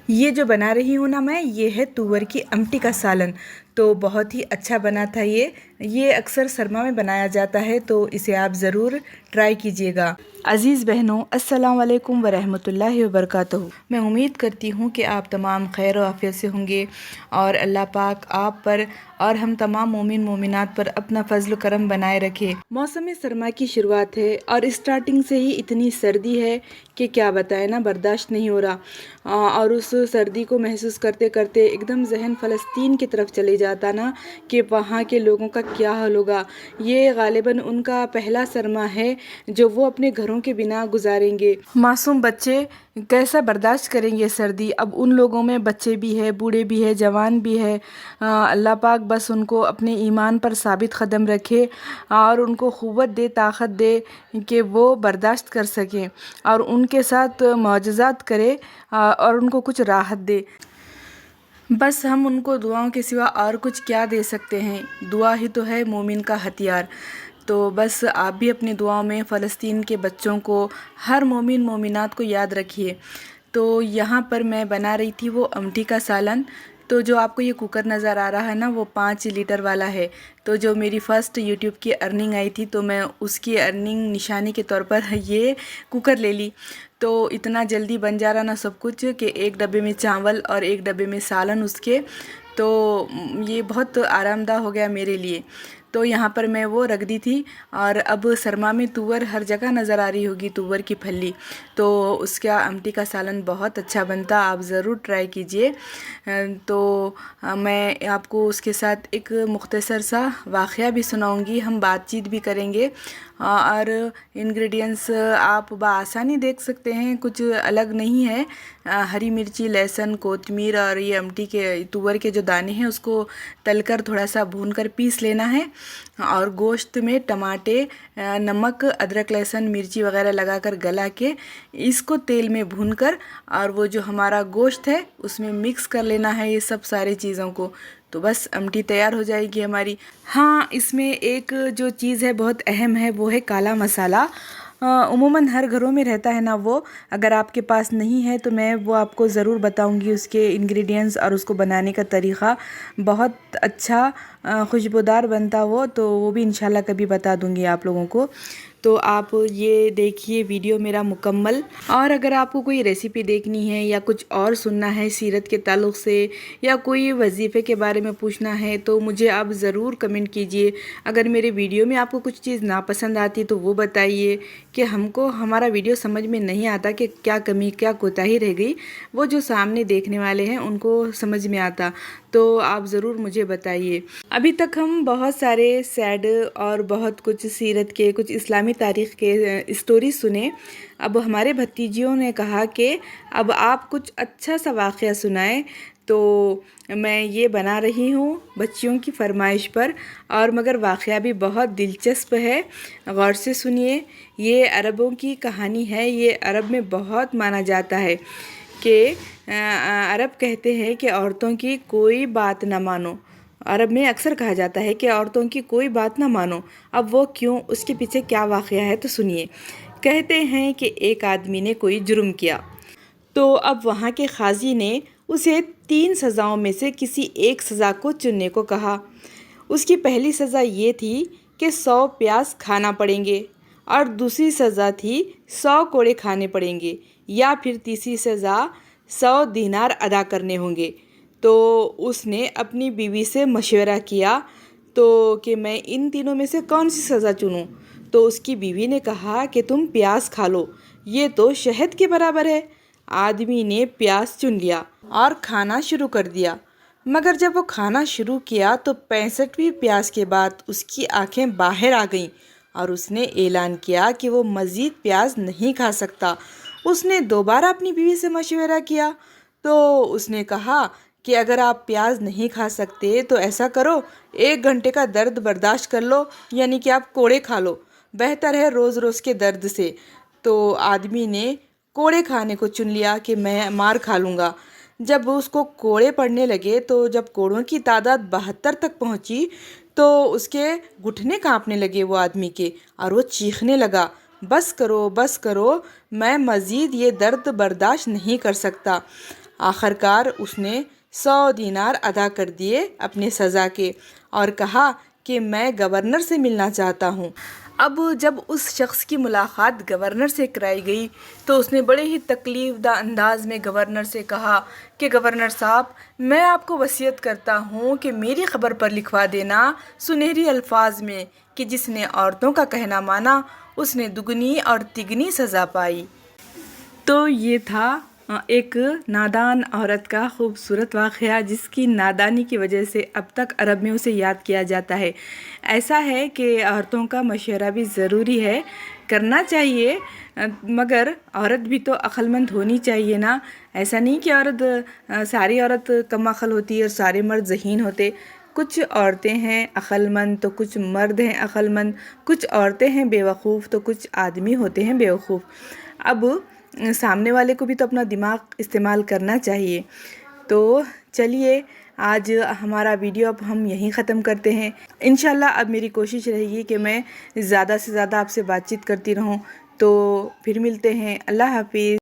یہ جو بنا رہی ہوں نا میں، یہ ہے تور کی امٹی کا سالن۔ تو بہت ہی اچھا بنا تھا یہ اکثر سرما میں بنایا جاتا ہے، تو اسے آپ ضرور ٹرائی کیجیے گا۔ عزیز بہنوں، السلام علیکم ورحمۃ اللہ وبرکاتہ۔ میں امید کرتی ہوں کہ آپ تمام خیر و عافیت سے ہوں گے، اور اللہ پاک آپ پر اور ہم تمام مومن مومنات پر اپنا فضل و کرم بنائے رکھے۔ موسم سرما کی شروعات ہے، اور اسٹارٹنگ سے ہی اتنی سردی ہے کہ کیا بتائیں نا، برداشت نہیں ہو رہا۔ اور اس سردی کو محسوس کرتے کرتے ایک دم ذہن فلسطین کی طرف چلے جاتا نا، کہ وہاں کے لوگوں کا کیا حال ہوگا۔ یہ غالباً ان کا پہلا سرما ہے جو وہ اپنے گھروں کے بنا گزاریں گے۔ معصوم بچے کیسا برداشت کریں گے سردی؟ اب ان لوگوں میں بچے بھی ہے، بوڑھے بھی ہے، جوان بھی ہے۔ اللہ پاک بس ان کو اپنے ایمان پر ثابت قدم رکھے، اور ان کو قوت دے، طاقت دے کہ وہ برداشت کر سکیں، اور ان کے ساتھ معجزات کرے، اور ان کو کچھ راحت دے۔ بس ہم ان کو دعاؤں کے سوا اور کچھ کیا دے سکتے ہیں؟ دعا ہی تو ہے مومن کا ہتھیار۔ تو بس آپ بھی اپنی دعاؤں میں فلسطین کے بچوں کو، ہر مومن مومنات کو یاد رکھیے۔ تو یہاں پر میں بنا رہی تھی وہ امٹی کا سالن۔ تو جو آپ کو یہ کوکر نظر آ رہا ہے نا، وہ 5 لیٹر والا ہے۔ تو جو میری فرسٹ یوٹیوب کی ارننگ آئی تھی، تو میں اس کی ارننگ نشانی کے طور پر یہ کوکر لے لی۔ تو اتنا جلدی بن جا رہا نا سب کچھ، کہ ایک ڈبے میں چاول اور ایک ڈبے میں سالن اس کے، تو یہ بہت آرام دہ ہو گیا میرے لیے۔ تو یہاں پر میں وہ رکھ دی تھی، اور اب سرما میں تور ہر جگہ نظر آ رہی ہوگی، تور کی پھلی، تو اس کا امٹی کا سالن بہت اچھا بنتا، آپ ضرور ٹرائی کیجئے۔ تو میں آپ کو اس کے ساتھ ایک مختصر سا واقعہ بھی سناؤں گی، ہم بات چیت بھی کریں گے، اور انگریڈینٹس آپ بآسانی دیکھ سکتے ہیں، کچھ الگ نہیں ہے۔ ہری مرچی، لہسن، کوتمیر، اور یہ امٹی کے تور کے جو دانے ہیں اس کو تل کر تھوڑا سا بھون کر پیس لینا ہے، اور گوشت میں ٹماٹے، نمک، ادرک، لہسن، مرچی وغیرہ لگا کر گلا کے اس کو تیل میں بھون کر، اور وہ جو ہمارا گوشت ہے اس میں مکس کر لینا ہے یہ سب ساری چیزوں کو، تو بس امٹی تیار ہو جائے گی ہماری۔ ہاں، اس میں ایک جو چیز ہے بہت اہم ہے، وہ ہے کالا مسالہ۔ عموماً ہر گھروں میں رہتا ہے نا وہ، اگر آپ کے پاس نہیں ہے تو میں وہ آپ کو ضرور بتاؤں گی، اس کے انگریڈینٹس اور اس کو بنانے کا طریقہ بہت اچھا خوشبودار بنتا وہ، تو وہ بھی انشاءاللہ کبھی بتا دوں گی آپ لوگوں کو۔ تو آپ یہ دیکھیے ویڈیو میرا مکمل، اور اگر آپ کو کوئی ریسیپی دیکھنی ہے، یا کچھ اور سننا ہے سیرت کے تعلق سے، یا کوئی وظیفے کے بارے میں پوچھنا ہے، تو مجھے آپ ضرور کمنٹ کیجئے۔ اگر میرے ویڈیو میں آپ کو کچھ چیز ناپسند آتی تو وہ بتائیے، کہ ہم کو ہمارا ویڈیو سمجھ میں نہیں آتا کہ کیا کمی، کیا کوتاہی رہ گئی، وہ جو سامنے دیکھنے والے ہیں ان کو سمجھ میں آتا، تو آپ ضرور مجھے بتائیے۔ ابھی تک ہم بہت سارے سیڈ اور بہت کچھ سیرت کے، کچھ اسلامی تاریخ کے اسٹوری سنے۔ اب ہمارے بھتیجیوں نے کہا کہ اب آپ کچھ اچھا سا واقعہ سنائیں، تو میں یہ بنا رہی ہوں بچیوں کی فرمائش پر، اور مگر واقعہ بھی بہت دلچسپ ہے، غور سے سنیے۔ یہ عربوں کی کہانی ہے، یہ عرب میں بہت مانا جاتا ہے کہ عرب کہتے ہیں کہ عورتوں کی کوئی بات نہ مانو۔ عرب میں اکثر کہا جاتا ہے کہ عورتوں کی کوئی بات نہ مانو۔ اب وہ کیوں، اس کے پیچھے کیا واقعہ ہے تو سنیے۔ کہتے ہیں کہ ایک آدمی نے کوئی جرم کیا، تو اب وہاں کے قاضی نے اسے 3 سزاؤں میں سے کسی ایک سزا کو چننے کو کہا۔ اس کی پہلی سزا یہ تھی کہ 100 پیاز کھانا پڑیں گے، اور دوسری سزا تھی 100 کوڑے کھانے پڑیں گے، یا پھر تیسری سزا 100 دینار ادا کرنے ہوں گے۔ تو اس نے اپنی بیوی سے مشورہ کیا تو کہ میں ان تینوں میں سے کون سی سزا چنوں؟ تو اس کی بیوی نے کہا کہ تم پیاز کھا لو، یہ تو شہد کے برابر ہے۔ آدمی نے پیاز چن لیا اور کھانا شروع کر دیا، مگر جب وہ کھانا شروع کیا تو 65ویں پیاز کے بعد اس کی آنکھیں باہر آ گئیں، اور اس نے اعلان کیا کہ وہ مزید پیاز نہیں کھا سکتا۔ اس نے دوبارہ اپنی بیوی سے مشورہ کیا، تو اس نے کہا کہ اگر آپ پیاز نہیں کھا سکتے تو ایسا کرو، 1 گھنٹے کا درد برداشت کر لو، یعنی کہ آپ کوڑے کھا لو، بہتر ہے روز روز کے درد سے۔ تو آدمی نے کوڑے کھانے کو چن لیا کہ میں مار کھا لوں گا۔ جب اس کو کوڑے پڑنے لگے، تو جب کوڑوں کی تعداد 72 تک پہنچی، تو اس کے گھٹنے کانپنے لگے وہ آدمی کے، اور وہ چیخنے لگا، بس کرو بس کرو، میں مزید یہ درد برداشت نہیں کر سکتا۔ آخر کار اس نے 100 دینار ادا کر دیے اپنے سزا کے اور کہا کہ میں گورنر سے ملنا چاہتا ہوں۔ اب جب اس شخص کی ملاقات گورنر سے کرائی گئی تو اس نے بڑے ہی تکلیف دہ انداز میں گورنر سے کہا کہ گورنر صاحب، میں آپ کو وصیت کرتا ہوں کہ میری خبر پر لکھوا دینا سنہری الفاظ میں کہ جس نے عورتوں کا کہنا مانا اس نے دگنی اور تگنی سزا پائی۔ تو یہ تھا ایک نادان عورت کا خوبصورت واقعہ جس کی نادانی کی وجہ سے اب تک عرب میں اسے یاد کیا جاتا ہے۔ ایسا ہے کہ عورتوں کا مشورہ بھی ضروری ہے، کرنا چاہیے، مگر عورت بھی تو عقل مند ہونی چاہیے نا۔ ایسا نہیں کہ ساری عورت کم عقل ہوتی ہے اور سارے مرد ذہین ہوتے۔ کچھ عورتیں ہیں عقل مند تو کچھ مرد ہیں عقل مند، کچھ عورتیں ہیں بیوقوف تو کچھ آدمی ہوتے ہیں بیوقوف۔ اب سامنے والے کو بھی تو اپنا دماغ استعمال کرنا چاہیے۔ تو چلیے آج ہمارا ویڈیو اب ہم یہیں ختم کرتے ہیں۔ انشاءاللہ اب میری کوشش رہے گی کہ میں زیادہ سے زیادہ آپ سے بات چیت کرتی رہوں۔ تو پھر ملتے ہیں، اللہ حافظ۔